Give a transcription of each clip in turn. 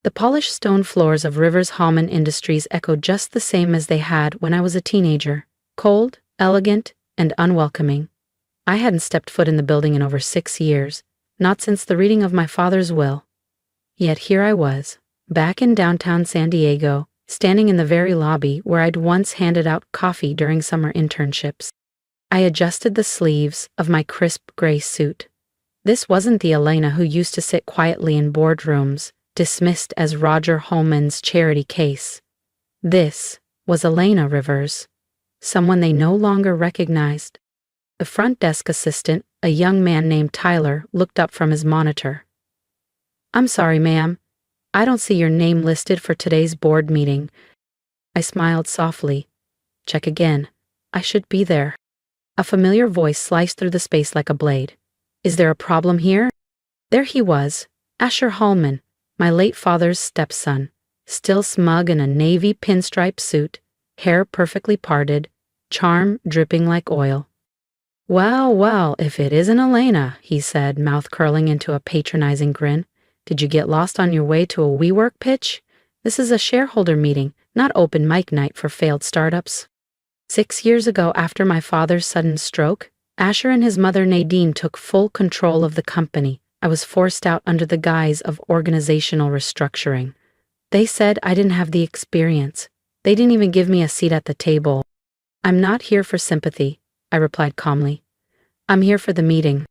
The polished stone floors of Rivers Hallman Industries echoed just the same as they had when I was a teenager, cold, elegant, and unwelcoming. I hadn't stepped foot in the building in over 6 years, not since the reading of my father's will. Yet here I was, back in downtown San Diego, standing in the very lobby where I'd once handed out coffee during summer internships. I adjusted the sleeves of my crisp gray suit. This wasn't the Elena who used to sit quietly in boardrooms, dismissed as Roger Holman's charity case. This was Elena Rivers, someone they no longer recognized. The front desk assistant, a young man named Tyler, looked up from his monitor. "I'm sorry, ma'am. I don't see your name listed for today's board meeting." I smiled softly. "Check again. I should be there." A familiar voice sliced through the space like a blade. "Is there a problem here?" There he was, Asher Hallman, my late father's stepson, still smug in a navy pinstripe suit, hair perfectly parted, charm dripping like oil. "Well, well, if it isn't Elena," he said, mouth curling into a patronizing grin. "Did you get lost on your way to a WeWork pitch? This is a shareholder meeting, not open mic night for failed startups." 6 years ago, after my father's sudden stroke, Asher and his mother Nadine took full control of the company. I was forced out under the guise of organizational restructuring. They said I didn't have the experience. They didn't even give me a seat at the table. "I'm not here for sympathy," I replied calmly. "I'm here for the meeting."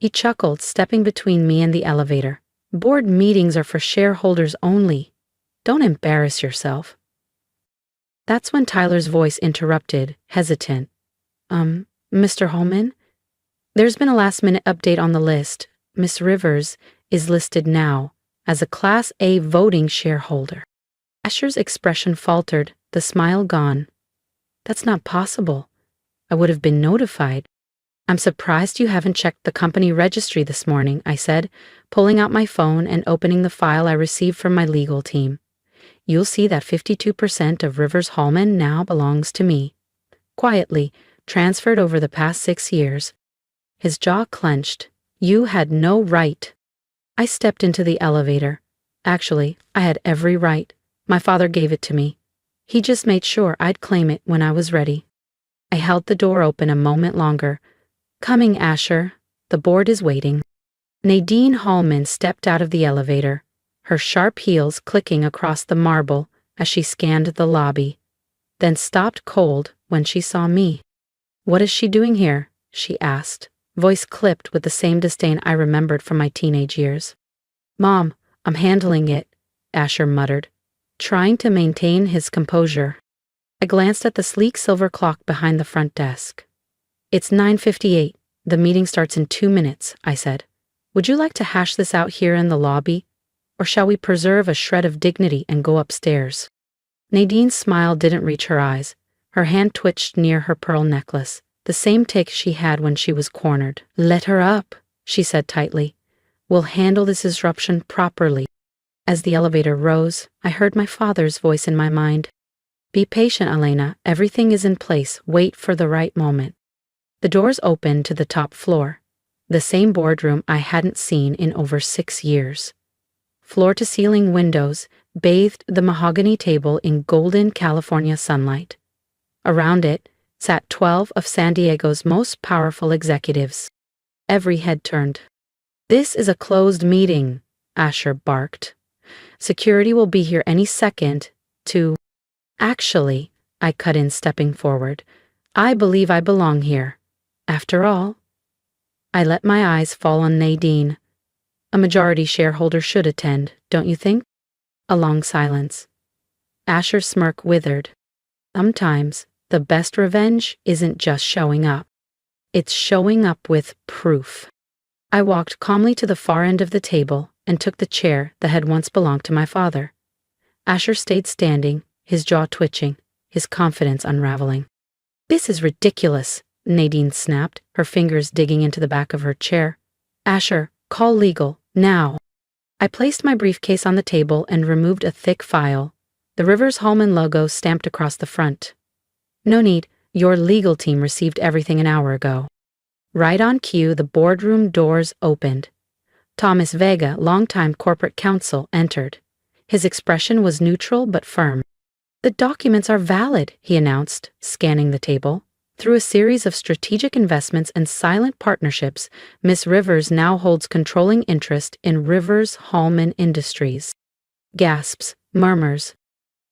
He chuckled, stepping between me and the elevator. "Board meetings are for shareholders only. Don't embarrass yourself." That's when Tyler's voice interrupted, hesitant. Mr. Holman? There's been a last-minute update on the list. Miss Rivers is listed now as a Class A voting shareholder." Asher's expression faltered, the smile gone. "That's not possible. I would have been notified." "I'm surprised you haven't checked the company registry this morning," I said, pulling out my phone and opening the file I received from my legal team. "You'll see that 52% of Rivers Hallman now belongs to me. Quietly, transferred over the past 6 years." His jaw clenched. "You had no right." I stepped into the elevator. Actually, I had every right. My father gave it to me. He just made sure I'd claim it when I was ready. I held the door open a moment longer. "Coming, Asher. The board is waiting." Nadine Hallman stepped out of the elevator, her sharp heels clicking across the marble as she scanned the lobby, then stopped cold when she saw me. "What is she doing here?" she asked, voice clipped with the same disdain I remembered from my teenage years. "Mom, I'm handling it," Asher muttered, trying to maintain his composure. I glanced at the sleek silver clock behind the front desk. "It's 9:58. The meeting starts in 2 minutes," I said. "Would you like to hash this out here in the lobby? Or shall we preserve a shred of dignity and go upstairs?" Nadine's smile didn't reach her eyes. Her hand twitched near her pearl necklace, the same tick she had when she was cornered. "Let her up," she said tightly. "We'll handle this disruption properly." As the elevator rose, I heard my father's voice in my mind. "Be patient, Elena. Everything is in place. Wait for the right moment." The doors opened to the top floor, the same boardroom I hadn't seen in over 6 years. Floor-to-ceiling windows bathed the mahogany table in golden California sunlight. Around it sat 12 of San Diego's most powerful executives. Every head turned. "This is a closed meeting," Asher barked. "Security will be here any second to—" "Actually," I cut in, stepping forward, "I believe I belong here. After all." I let my eyes fall on Nadine. "A majority shareholder should attend, don't you think?" A long silence. Asher's smirk withered. "Sometimes the best revenge isn't just showing up. It's showing up with proof." I walked calmly to the far end of the table and took the chair that had once belonged to my father. Asher stayed standing, his jaw twitching, his confidence unraveling. "This is ridiculous," Nadine snapped, her fingers digging into the back of her chair. "Asher, call legal, now." I placed my briefcase on the table and removed a thick file, the Rivers Hallman logo stamped across the front. "No need, your legal team received everything an hour ago." Right on cue, the boardroom doors opened. Thomas Vega, longtime corporate counsel, entered. His expression was neutral but firm. "The documents are valid," he announced, scanning the table. "Through a series of strategic investments and silent partnerships, Miss Rivers now holds controlling interest in Rivers Hallman Industries." Gasps, murmurs.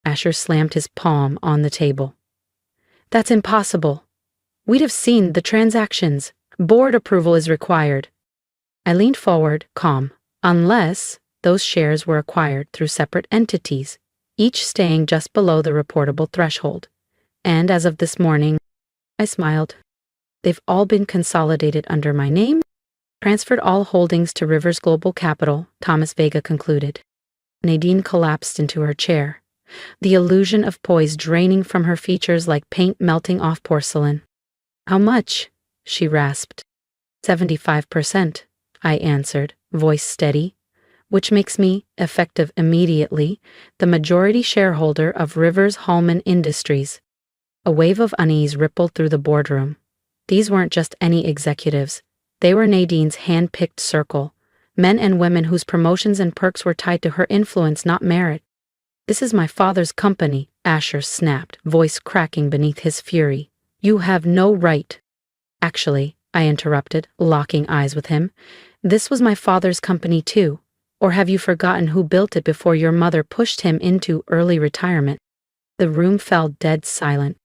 Asher slammed his palm on the table. "That's impossible. We'd have seen the transactions. Board approval is required." I leaned forward, calm. "Unless those shares were acquired through separate entities, each staying just below the reportable threshold. And as of this morning," I smiled, "they've all been consolidated under my name, transferred all holdings to Rivers Global Capital," Thomas Vega concluded. Nadine collapsed into her chair, the illusion of poise draining from her features like paint melting off porcelain. "How much?" she rasped. 75%, I answered, voice steady, "which makes me, effective immediately, the majority shareholder of Rivers Hallman Industries." A wave of unease rippled through the boardroom. These weren't just any executives. They were Nadine's hand-picked circle, men and women whose promotions and perks were tied to her influence, not merit. "This is my father's company," Asher snapped, voice cracking beneath his fury. "You have no right." "Actually," I interrupted, locking eyes with him, "this was my father's company too. Or have you forgotten who built it before your mother pushed him into early retirement?" The room fell dead silent.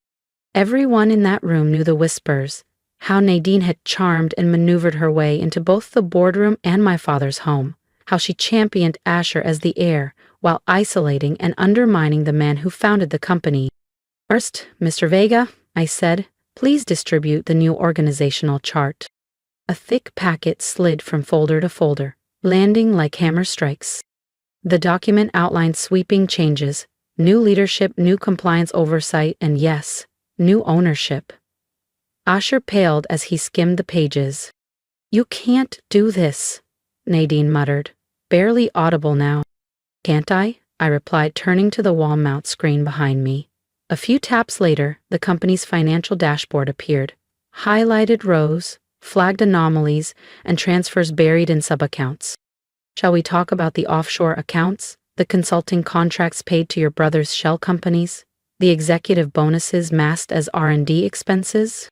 Everyone in that room knew the whispers, how Nadine had charmed and maneuvered her way into both the boardroom and my father's home, how she championed Asher as the heir, while isolating and undermining the man who founded the company. "First, Mr. Vega," I said, "please distribute the new organizational chart." A thick packet slid from folder to folder, landing like hammer strikes. The document outlined sweeping changes, new leadership, new compliance oversight, and yes, new ownership. Asher paled as he skimmed the pages. "You can't do this," Nadine muttered, barely audible now. "Can't I?" I replied, turning to the wall mount screen behind me. A few taps later, the company's financial dashboard appeared. Highlighted rows, flagged anomalies, and transfers buried in sub-accounts. "Shall we talk about the offshore accounts, the consulting contracts paid to your brother's shell companies, the executive bonuses masked as R&D expenses?"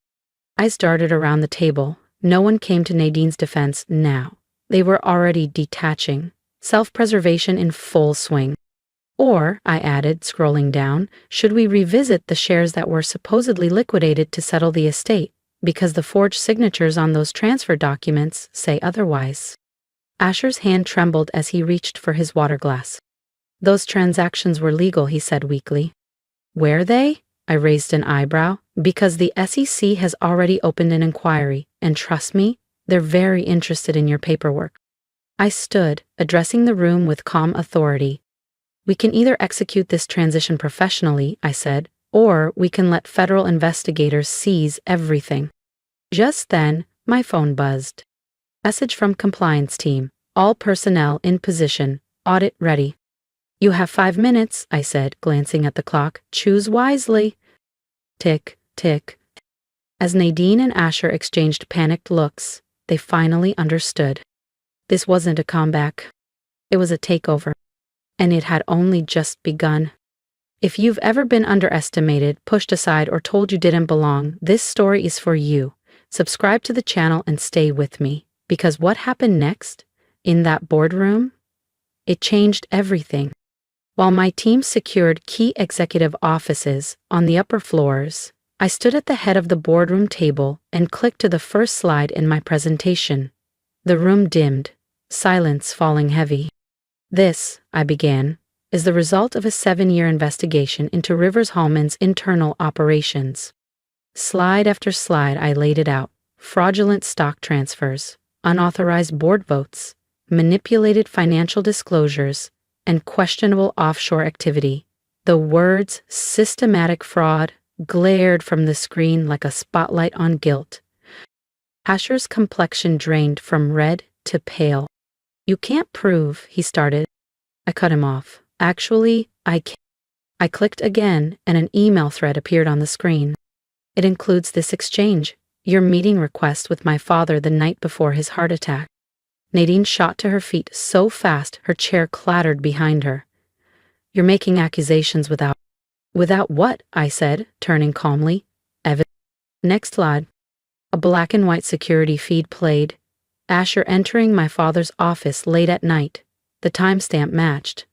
I started around the table. No one came to Nadine's defense now. They were already detaching, self-preservation in full swing. "Or," I added, scrolling down, "should we revisit the shares that were supposedly liquidated to settle the estate, because the forged signatures on those transfer documents say otherwise?" Asher's hand trembled as he reached for his water glass. "Those transactions were legal," he said weakly. "Were they?" I raised an eyebrow. "Because the SEC has already opened an inquiry, and trust me, they're very interested in your paperwork." I stood, addressing the room with calm authority. "We can either execute this transition professionally," I said, "or we can let federal investigators seize everything." Just then, my phone buzzed. Message from compliance team. "All personnel in position. Audit ready." "You have 5 minutes," I said, glancing at the clock. "Choose wisely." Tick, tick. As Nadine and Asher exchanged panicked looks, they finally understood. This wasn't a comeback. It was a takeover. And it had only just begun. If you've ever been underestimated, pushed aside, or told you didn't belong, this story is for you. Subscribe to the channel and stay with me, because what happened next, in that boardroom, it changed everything. While my team secured key executive offices on the upper floors, I stood at the head of the boardroom table and clicked to the first slide in my presentation. The room dimmed, silence falling heavy. "This," I began, "is the result of a 7-year investigation into Rivers Hallman's internal operations." Slide after slide, I laid it out. Fraudulent stock transfers, unauthorized board votes, manipulated financial disclosures, and questionable offshore activity. The words "systematic fraud" glared from the screen like a spotlight on guilt. Asher's complexion drained from red to pale. "You can't prove," he started. I cut him off. "Actually, I can't." I clicked again, and an email thread appeared on the screen. "It includes this exchange, your meeting request with my father the night before his heart attack." Nadine shot to her feet so fast her chair clattered behind her. You're making accusations without. Without what? I said, turning calmly. Evidence. Next slide. A black and white security feed played. Asher entering my father's office late at night. The timestamp matched.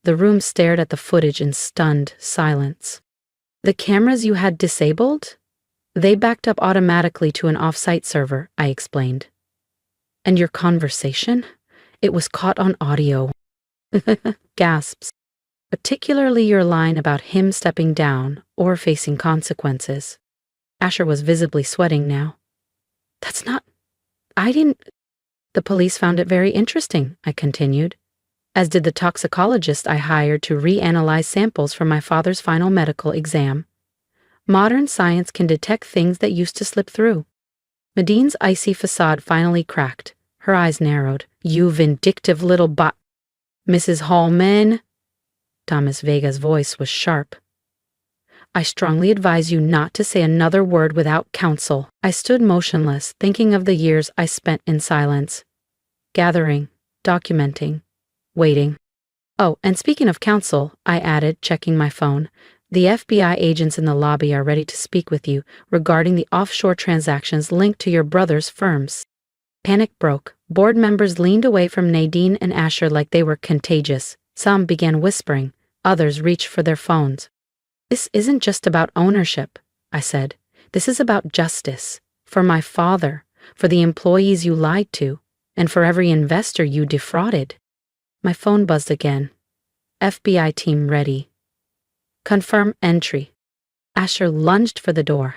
The room stared at the footage in stunned silence. The cameras you had disabled? They backed up automatically to an off-site server, I explained. And your conversation? It was caught on audio. Gasps. Particularly your line about him stepping down or facing consequences. Asher was visibly sweating now. That's not... I didn't... The police found it very interesting, I continued, as did the toxicologist I hired to reanalyze samples from my father's final medical exam. Modern science can detect things that used to slip through. Madine's icy facade finally cracked. Her eyes narrowed. You vindictive little Mrs. Hallman? Thomas Vega's voice was sharp. I strongly advise you not to say another word without counsel. I stood motionless, thinking of the years I spent in silence. Gathering, documenting, waiting. Oh, and speaking of counsel, I added, checking my phone, the FBI agents in the lobby are ready to speak with you regarding the offshore transactions linked to your brother's firms. Panic broke. Board members leaned away from Nadine and Asher like they were contagious. Some began whispering. Others reached for their phones. This isn't just about ownership, I said. This is about justice. For my father, for the employees you lied to, and for every investor you defrauded. My phone buzzed again. FBI team ready. Confirm entry. Asher lunged for the door.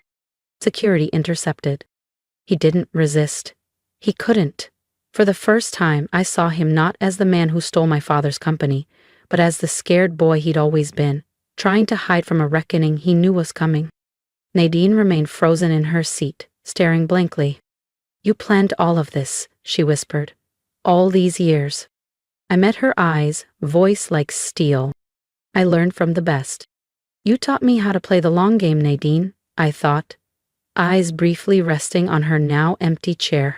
Security intercepted. He didn't resist. He couldn't. For the first time, I saw him not as the man who stole my father's company, but as the scared boy he'd always been, trying to hide from a reckoning he knew was coming. Nadine remained frozen in her seat, staring blankly. You planned all of this, she whispered. All these years. I met her eyes, voice like steel. I learned from the best. You taught me how to play the long game, Nadine, I thought, eyes briefly resting on her now empty chair.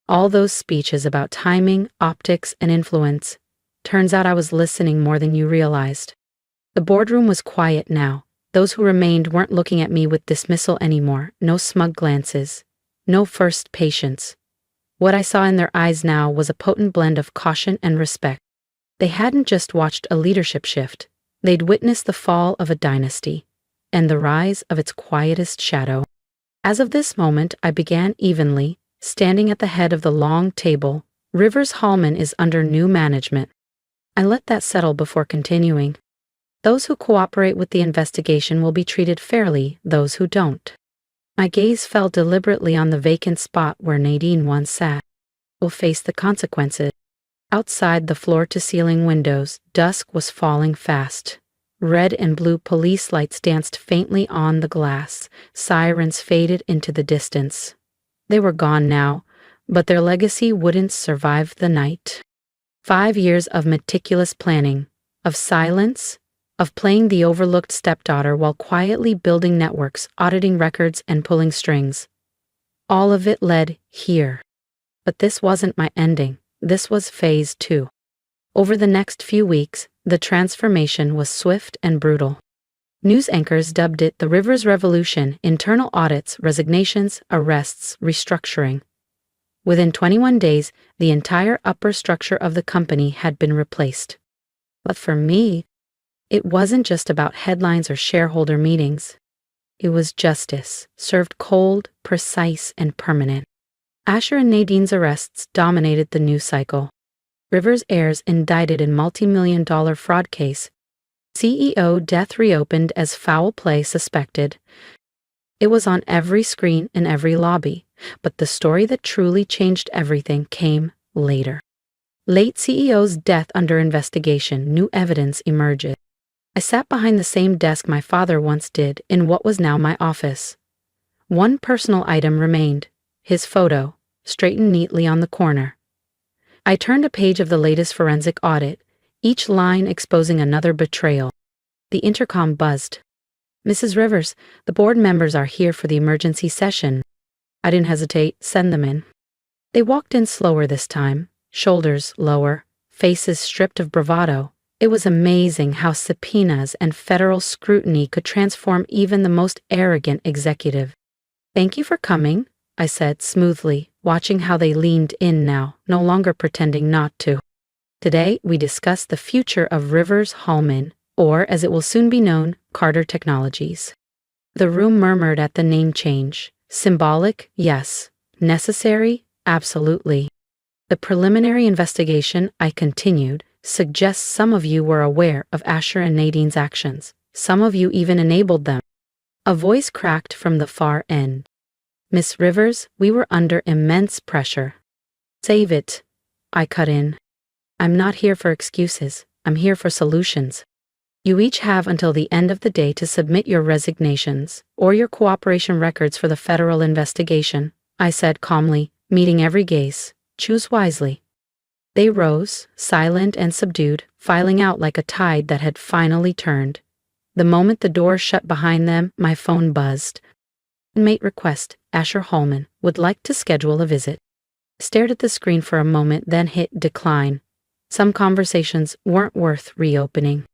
All those speeches about timing, optics, and influence. Turns out I was listening more than you realized. The boardroom was quiet now. Those who remained weren't looking at me with dismissal anymore. No smug glances. No first patience. What I saw in their eyes now was a potent blend of caution and respect. They hadn't just watched a leadership shift. They'd witnessed the fall of a dynasty and the rise of its quietest shadow. As of this moment, I began evenly, standing at the head of the long table. Rivers Hallman is under new management. I let that settle before continuing. Those who cooperate with the investigation will be treated fairly, those who don't. My gaze fell deliberately on the vacant spot where Nadine once sat. Will face the consequences. Outside the floor-to-ceiling windows, dusk was falling fast. Red and blue police lights danced faintly on the glass. Sirens faded into the distance. They were gone now, but their legacy wouldn't survive the night. 5 years of meticulous planning, of silence, of playing the overlooked stepdaughter while quietly building networks, auditing records, and pulling strings. All of it led here. But this wasn't my ending. This was phase 2. Over the next few weeks, the transformation was swift and brutal. News anchors dubbed it the Rivers Revolution: internal audits, resignations, arrests, restructuring. Within 21 days, the entire upper structure of the company had been replaced. But for me, it wasn't just about headlines or shareholder meetings. It was justice, served cold, precise, and permanent. Asher and Nadine's arrests dominated the news cycle. Rivers heirs indicted in multi-million-dollar fraud case. CEO death reopened as foul play suspected. It was on every screen in every lobby, but the story that truly changed everything came later. Late CEO's death under investigation, new evidence emerged. I sat behind the same desk my father once did in what was now my office. One personal item remained, his photo, straightened neatly on the corner. I turned a page of the latest forensic audit, each line exposing another betrayal. The intercom buzzed. Mrs. Rivers, the board members are here for the emergency session. I didn't hesitate, send them in. They walked in slower this time, shoulders lower, faces stripped of bravado, It was amazing how subpoenas and federal scrutiny could transform even the most arrogant executive. "Thank you for coming," I said smoothly, watching how they leaned in now, no longer pretending not to. "Today, we discuss the future of Rivers Hallman, or as it will soon be known, Carter Technologies." The room murmured at the name change. Symbolic, yes. Necessary, absolutely. "The preliminary investigation," I continued, "suggests some of you were aware of Asher and Nadine's actions. Some of you even enabled them." A voice cracked from the far end. "Miss Rivers, we were under immense pressure." "Save it," I cut in. "I'm not here for excuses. I'm here for solutions. You each have until the end of the day to submit your resignations or your cooperation records for the federal investigation," I said calmly, meeting every gaze. "Choose wisely." They rose, silent and subdued, filing out like a tide that had finally turned. The moment the door shut behind them, my phone buzzed. "Inmate request, Asher Hallman, would like to schedule a visit." Stared at the screen for a moment, then hit decline. Some conversations weren't worth reopening.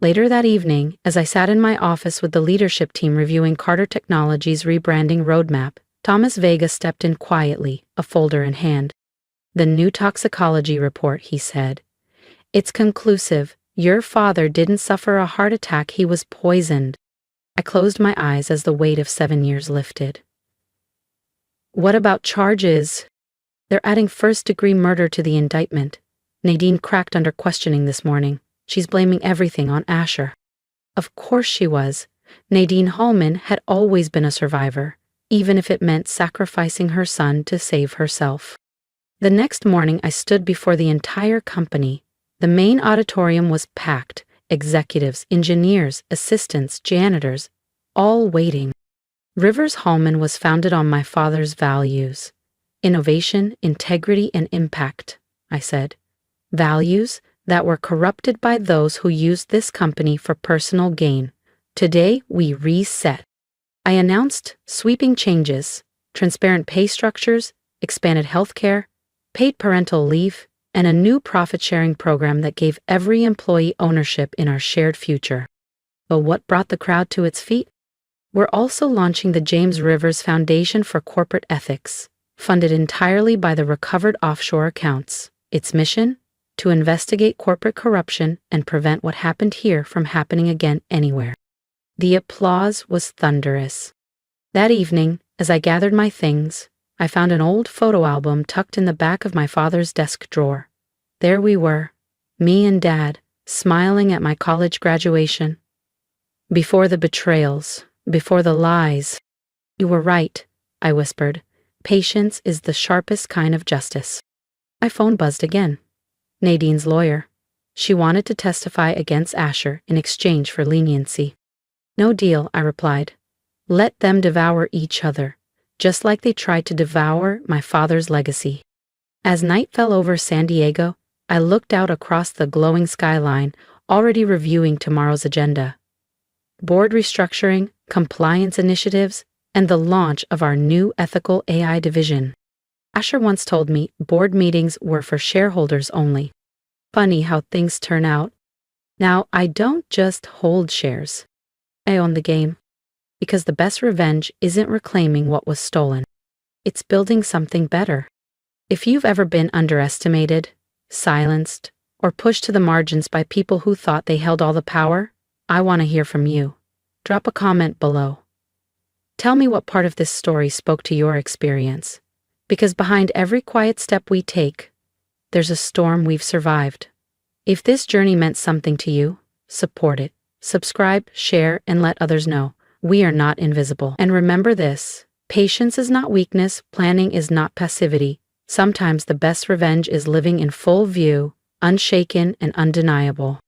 Later that evening, as I sat in my office with the leadership team reviewing Carter Technologies' rebranding roadmap, Thomas Vega stepped in quietly, a folder in hand. "The new toxicology report," he said. "It's conclusive. Your father didn't suffer a heart attack, he was poisoned." I closed my eyes as the weight of 7 years lifted. "What about charges?" "They're adding first-degree murder to the indictment." Nadine cracked under questioning this morning. "She's blaming everything on Asher." Of course she was. Nadine Hallman had always been a survivor, even if it meant sacrificing her son to save herself. The next morning I stood before the entire company. The main auditorium was packed. Executives, engineers, assistants, janitors, all waiting. Rivers Hallman was founded on my father's values. Innovation, integrity, and impact, I said. Values that were corrupted by those who used this company for personal gain. Today, we reset. I announced sweeping changes, transparent pay structures, expanded healthcare, paid parental leave, and a new profit-sharing program that gave every employee ownership in our shared future. But what brought the crowd to its feet? We're also launching the James Rivers Foundation for Corporate Ethics, funded entirely by the recovered offshore accounts. Its mission? To investigate corporate corruption and prevent what happened here from happening again anywhere. The applause was thunderous. That evening, as I gathered my things, I found an old photo album tucked in the back of my father's desk drawer. There we were, me and Dad, smiling at my college graduation. Before the betrayals, before the lies. "You were right," I whispered. "Patience is the sharpest kind of justice." My phone buzzed again. Nadine's lawyer. She wanted to testify against Asher in exchange for leniency. "No deal," I replied. "Let them devour each other, just like they tried to devour my father's legacy." As night fell over San Diego, I looked out across the glowing skyline, already reviewing tomorrow's agenda. Board restructuring, compliance initiatives, and the launch of our new ethical AI division. Asher once told me board meetings were for shareholders only. Funny how things turn out. Now, I don't just hold shares. I own the game. Because the best revenge isn't reclaiming what was stolen. It's building something better. If you've ever been underestimated, silenced, or pushed to the margins by people who thought they held all the power, I want to hear from you. Drop a comment below. Tell me what part of this story spoke to your experience. Because behind every quiet step we take, there's a storm we've survived. If this journey meant something to you, support it. Subscribe, share, and let others know. We are not invisible. And remember this, patience is not weakness, planning is not passivity. Sometimes the best revenge is living in full view, unshaken and undeniable.